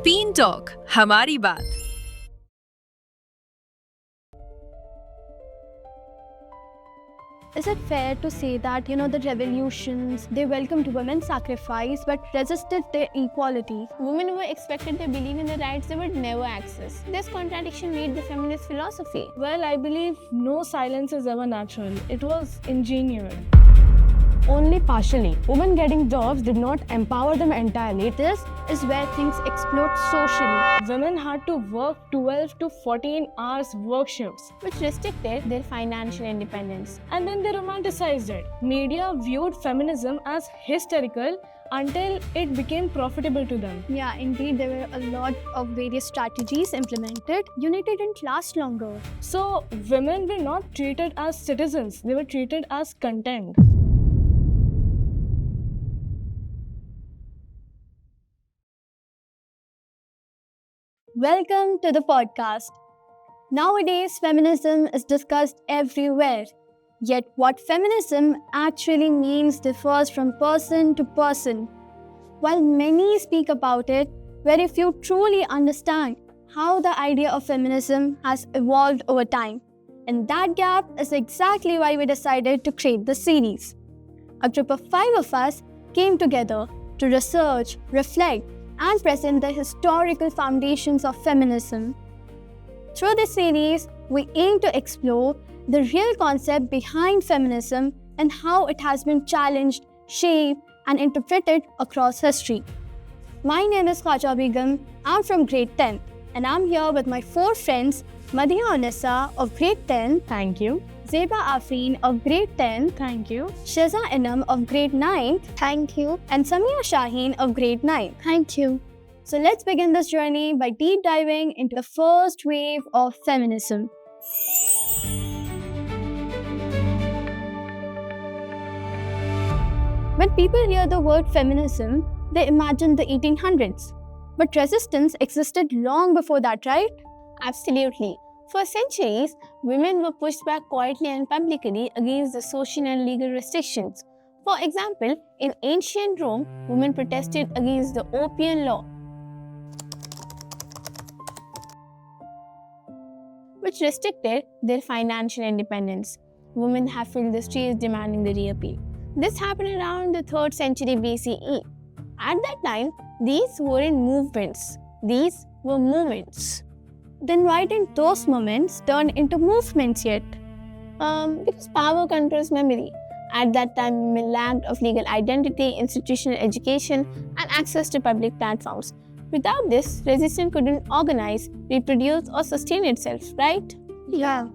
Tin talk हमारी बात। Is it fair to say that, the revolutions, they welcomed women's sacrifice but resisted their equality? Women were expected to believe in the rights they would never access. This contradiction made the feminist philosophy. Well, I believe no silence is ever natural. It was engineered. Only partially. Women getting jobs did not empower them entirely. This is where things explode socially, Women had to work 12 to 14 hours work shifts, which restricted their financial independence. and then they romanticized it. Media viewed feminism as hysterical until it became profitable to them. Yeah, indeed, there were a lot of various strategies implemented. Unity didn't last longer. So, women were not treated as citizens, they were treated as content. Welcome to the podcast. Nowadays, feminism is discussed everywhere. Yet, what feminism actually means differs from person to person. While many speak about it, very few truly understand how the idea of feminism has evolved over time. And that gap is exactly why we decided to create this series. A group of 5 of us came together to research, reflect, and present the historical foundations of feminism. Through this series, we aim to explore the real concept behind feminism and how it has been challenged, shaped, and interpreted across history. My name is Khaja Begum. I'm from grade 10, and I'm here with my 4 friends, Madhiya Unissa of grade 10, Thank you. Zeba Afreen of grade 10, Thank you. Shiza Inam of grade 9, thank you, and Samia Shaheen of grade 9, thank you. So let's begin this journey by deep diving into the first wave of feminism. When people hear the word feminism, they imagine the 1800s. But resistance existed long before that, right? Absolutely. For centuries, women were pushed back quietly and publicly against the social and legal restrictions. For example, in ancient Rome, women protested against the opium law, which restricted their financial independence. Women have filled the streets demanding the repeal. This happened around the 3rd century BCE. At that time, these weren't movements, these were movements. Then why didn't those moments turn into movements yet? Because power controls memory. At that time, women lacked of legal identity, institutional education, and access to public platforms. Without this, resistance couldn't organize, reproduce, or sustain itself, right? Yeah.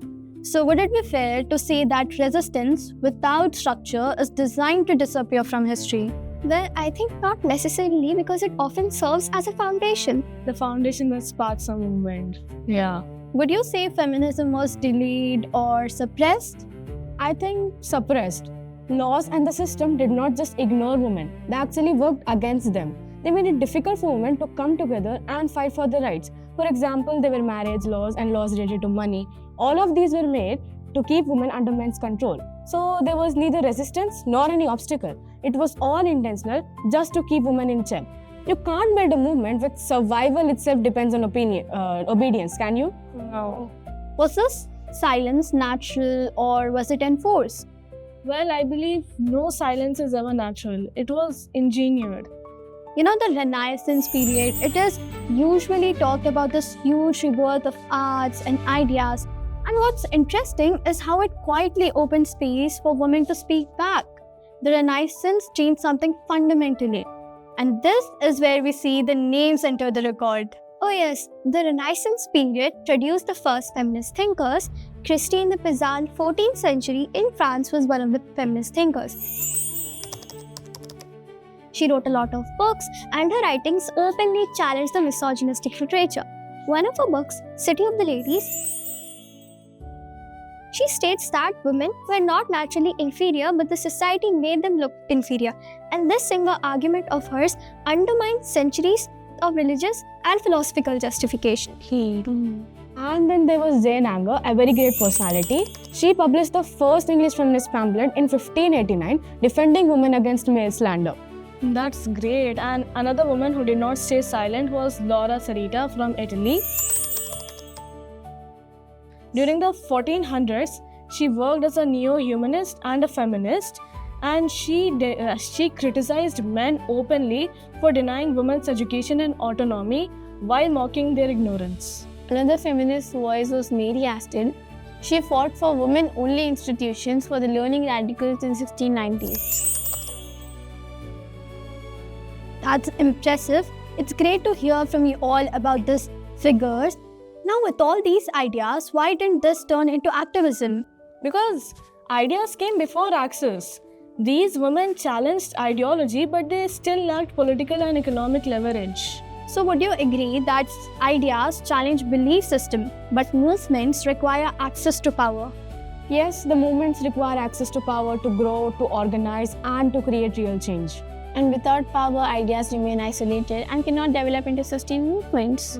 So would it be fair to say that resistance without structure is designed to disappear from history? Well, I think not necessarily, because it often serves as a foundation. The foundation that sparked some movement. Yeah. Would you say feminism was delayed or suppressed? I think suppressed. Laws and the system did not just ignore women, they actually worked against them. They made it difficult for women to come together and fight for their rights. For example, there were marriage laws and laws related to money. All of these were made to keep women under men's control. So there was neither resistance nor any obstacle. It was all intentional just to keep women in check. You can't build a movement with survival itself depends on obedience, can you? No. Was this silence natural or was it enforced? Well, I believe no silence is ever natural. It was engineered. The Renaissance period, it is usually talked about this huge rebirth of arts and ideas. And what's interesting is how it quietly opened space for women to speak back. The Renaissance changed something fundamentally. And this is where we see the names enter the record. Oh yes, the Renaissance period produced the first feminist thinkers. Christine de Pizan, 14th century in France, was one of the feminist thinkers. She wrote a lot of books, and her writings openly challenged the misogynistic literature. One of her books, City of the Ladies, she states that women were not naturally inferior, but the society made them look inferior. And this single argument of hers undermined centuries of religious and philosophical justification. And then there was Jane Anger, a very great personality. She published the first English feminist pamphlet in 1589, defending women against male slander. That's great. And another woman who did not stay silent was Laura Sarita from Italy. During the 1400s, she worked as a neo-humanist and a feminist, and she criticized men openly for denying women's education and autonomy while mocking their ignorance. Another feminist voice was Mary Astor. She fought for women-only institutions for the learning radicals in 1690s. That's impressive. It's great to hear from you all about these figures. Now, with all these ideas, why didn't this turn into activism? Because ideas came before access. These women challenged ideology, but they still lacked political and economic leverage. So, would you agree that ideas challenge belief system, but movements require access to power? Yes, the movements require access to power to grow, to organize, and to create real change. And without power, ideas remain isolated and cannot develop into sustained movements.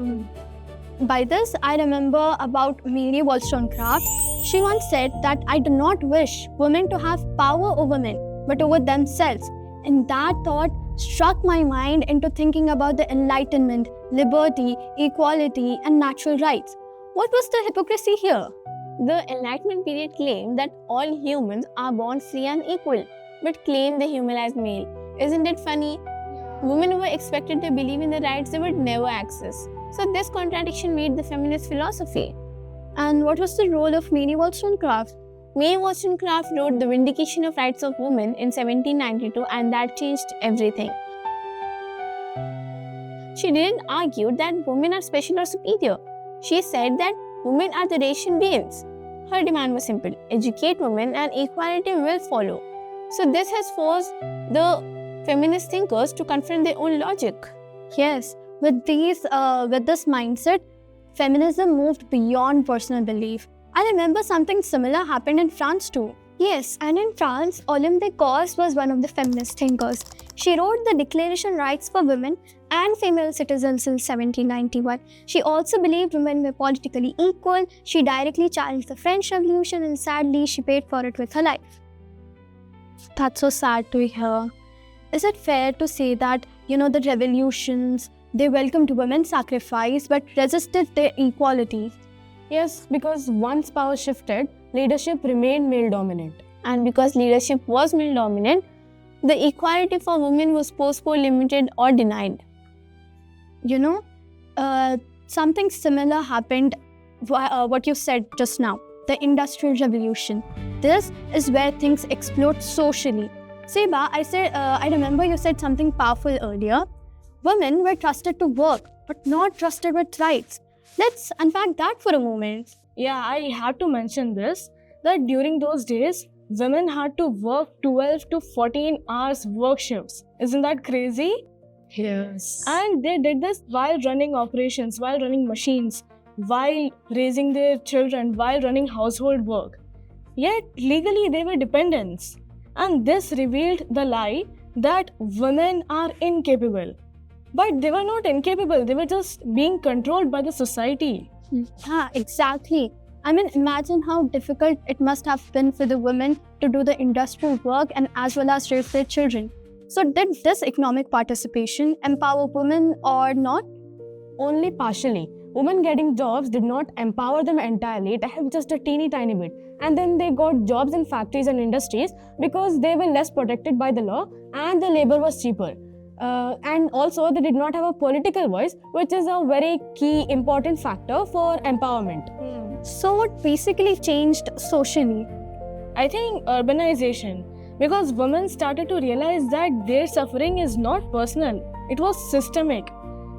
By this, I remember about Mary Wollstonecraft. She once said that I do not wish women to have power over men, but over themselves. And that thought struck my mind into thinking about the Enlightenment, liberty, equality, and natural rights. What was the hypocrisy here? The Enlightenment period claimed that all humans are born free and equal, but claimed the human as male. Isn't it funny? Women were expected to believe in the rights they would never access. So this contradiction made the feminist philosophy. And what was the role of Mary Wollstonecraft? Mary Wollstonecraft wrote The Vindication of Rights of Women in 1792, and that changed everything. She didn't argue that women are special or superior. She said that women are the rational beings. Her demand was simple: educate women and equality will follow. So this has forced the feminist thinkers to confront their own logic. Yes, with this mindset, feminism moved beyond personal belief. I remember something similar happened in France too. Yes, and in France, Olympe de Gouges was one of the feminist thinkers. She wrote the Declaration of Rights for Women and Female Citizens in 1791. She also believed women were politically equal. She directly challenged the French Revolution, and sadly, she paid for it with her life. That's so sad to hear. Is it fair to say that, the revolutions, they welcomed women's sacrifice but resisted their equality? Yes, because once power shifted, leadership remained male-dominant. And because leadership was male-dominant, the equality for women was postponed, limited, or denied. Something similar happened, what you said just now, the Industrial Revolution. This is where things explode socially. Seba, I remember you said something powerful earlier. Women were trusted to work, but not trusted with rights. Let's unpack that for a moment. Yeah, I have to mention this, that during those days, women had to work 12 to 14 hours work shifts. Isn't that crazy? Yes. And they did this while running operations, while running machines, while raising their children, while running household work. Yet, legally, they were dependents. And this revealed the lie that women are incapable. But they were not incapable, they were just being controlled by the society. Yeah, exactly. Imagine how difficult it must have been for the women to do the industrial work and as well as raise their children. So did this economic participation empower women or not? Only partially. Women getting jobs did not empower them entirely. It helped just a teeny tiny bit. And then they got jobs in factories and industries because they were less protected by the law and the labor was cheaper. And also they did not have a political voice, which is a very key important factor for empowerment. So what basically changed socially? I think urbanization, because women started to realize that their suffering is not personal, it was systemic.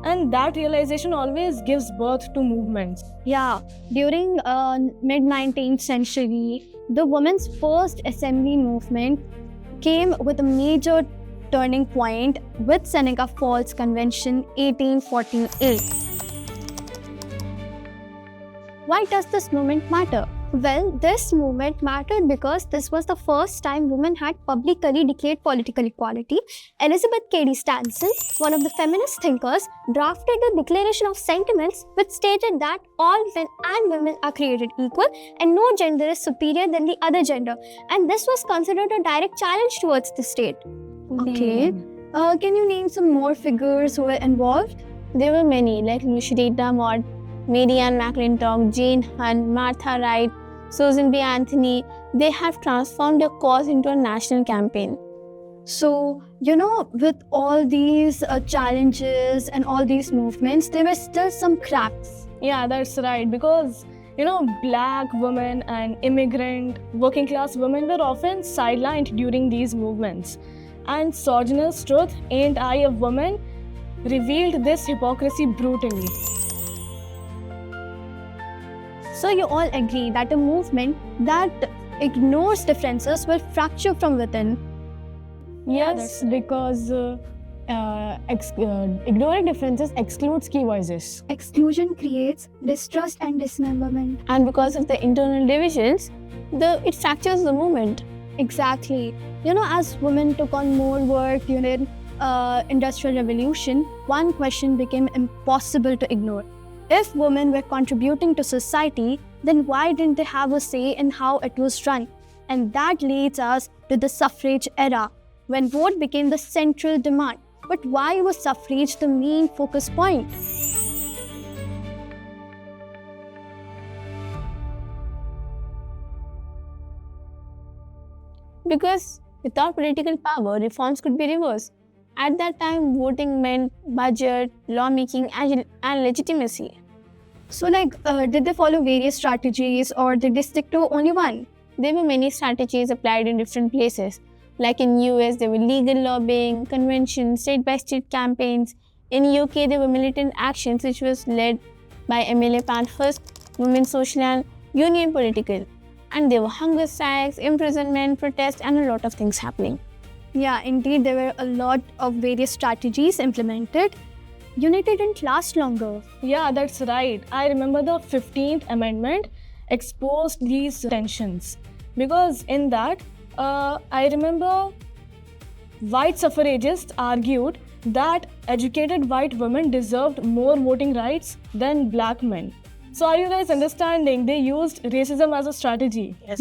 And that realization always gives birth to movements. Yeah, during mid-19th century, the women's first assembly movement came with a major turning point with Seneca Falls Convention 1848. Why does this movement matter? Well, this movement mattered because this was the first time women had publicly declared political equality. Elizabeth Cady Stanton, one of the feminist thinkers, drafted a declaration of sentiments which stated that all men and women are created equal and no gender is superior than the other gender. And this was considered a direct challenge towards the state. Okay. Can you name some more figures who were involved? There were many like Lucretia Mott, Mary Ann McClintock, Jane Hunt, Martha Wright, Susan B. Anthony. They have transformed their cause into a national campaign. So, with all these challenges and all these movements, there were still some cracks. Yeah, that's right. Because, black women and immigrant working class women were often sidelined during these movements. And Sojourner's Truth, Ain't I a Woman, revealed this hypocrisy brutally. So, you all agree that a movement that ignores differences will fracture from within. Yes, because ignoring differences excludes key voices. Exclusion creates distrust and dismemberment. And because of the internal divisions, it fractures the movement. Exactly. As women took on more work during Industrial Revolution, one question became impossible to ignore. If women were contributing to society, then why didn't they have a say in how it was run? And that leads us to the suffrage era, when vote became the central demand. But why was suffrage the main focus point? Because without political power, reforms could be reversed. At that time, voting meant budget, lawmaking, and legitimacy. So, did they follow various strategies or did they stick to only one? There were many strategies applied in different places. Like in US, there were legal lobbying, conventions, state-by-state campaigns. In UK, there were militant actions which was led by MLA Pankhurst, Women's Social and Union Political. And there were hunger strikes, imprisonment, protests, and a lot of things happening. Yeah, indeed, there were a lot of various strategies implemented. Unity didn't last longer. Yeah, that's right. I remember the 15th Amendment exposed these tensions. Because in that, I remember white suffragists argued that educated white women deserved more voting rights than black men. So are you guys understanding? They used racism as a strategy. Yes.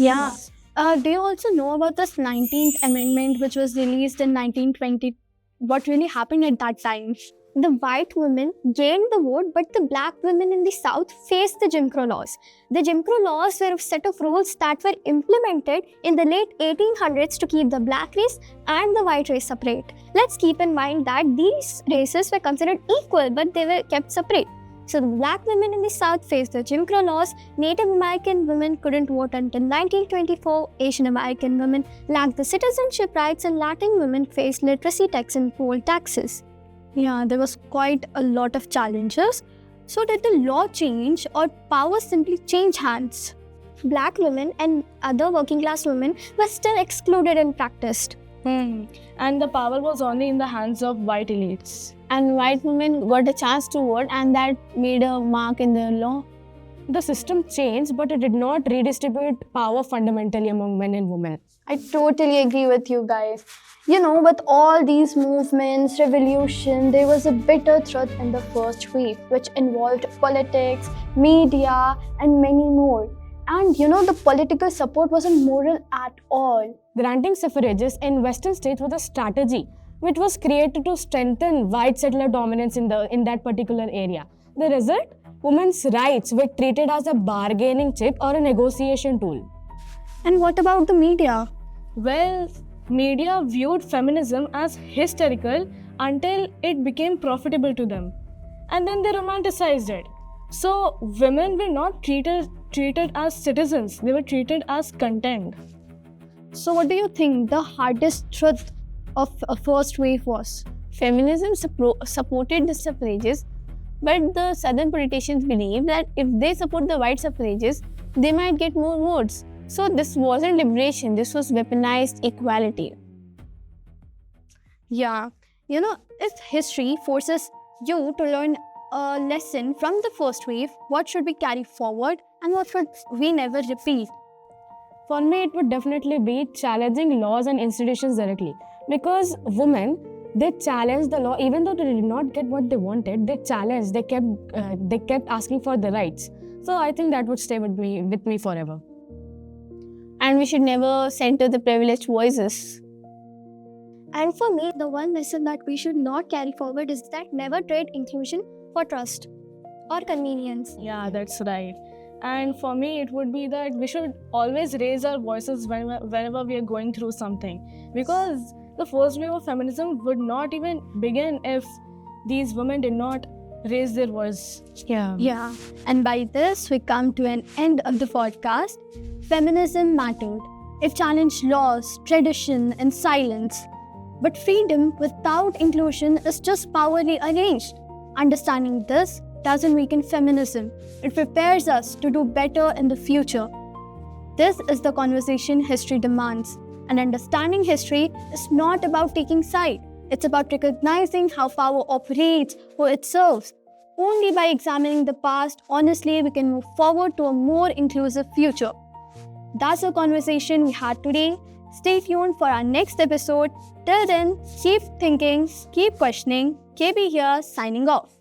Yeah. Do you also know about this 19th Amendment which was released in 1920? What really happened at that time? The white women gained the vote, but the black women in the South faced the Jim Crow laws. The Jim Crow laws were a set of rules that were implemented in the late 1800s to keep the black race and the white race separate. Let's keep in mind that these races were considered equal, but they were kept separate. So the black women in the South faced the Jim Crow laws, Native American women couldn't vote until 1924, Asian American women lacked the citizenship rights, and Latin women faced literacy tax and poll taxes. Yeah, there was quite a lot of challenges. So did the law change or power simply change hands? Black women and other working class women were still excluded in practice. And the power was only in the hands of white elites. And white women got a chance to vote, and that made a mark in the law. The system changed, but it did not redistribute power fundamentally among men and women. I totally agree with you guys. With all these movements, revolution, there was a bitter truth in the first wave, which involved politics, media, and many more. And the political support wasn't moral at all. Granting suffrages in Western states was a strategy which was created to strengthen white settler dominance in that particular area. The result? Women's rights were treated as a bargaining chip or a negotiation tool. And what about the media? Well, media viewed feminism as hysterical until it became profitable to them. And then they romanticized it. So women were not treated as citizens, they were treated as content. So what do you think the hardest truth of a first wave was? Feminism supported the suffrages, but the southern politicians believed that if they support the white suffrages, they might get more votes. So this wasn't liberation, this was weaponized equality. Yeah, if history forces you to learn a lesson from the first wave, what should we carry forward and what should we never repeat? For me, it would definitely be challenging laws and institutions directly. Because women, they challenged the law, even though they did not get what they wanted, they challenged, they kept asking for the rights. So I think that would stay with me forever. And we should never center the privileged voices. And for me, the one lesson that we should not carry forward is that never trade inclusion for trust or convenience. Yeah, that's right. And for me, it would be that we should always raise our voices whenever we are going through something. Because the first wave of feminism would not even begin if these women did not raise their voice. Yeah. And by this, we come to an end of the podcast. Feminism mattered. It challenged laws, tradition, and silence. But freedom without inclusion is just powerfully arranged. Understanding this doesn't weaken feminism. It prepares us to do better in the future. This is the conversation history demands. And understanding history is not about taking side. It's about recognizing how power operates, who it serves. Only by examining the past honestly, we can move forward to a more inclusive future. That's the conversation we had today. Stay tuned for our next episode. Till then, keep thinking, keep questioning. KB here, signing off.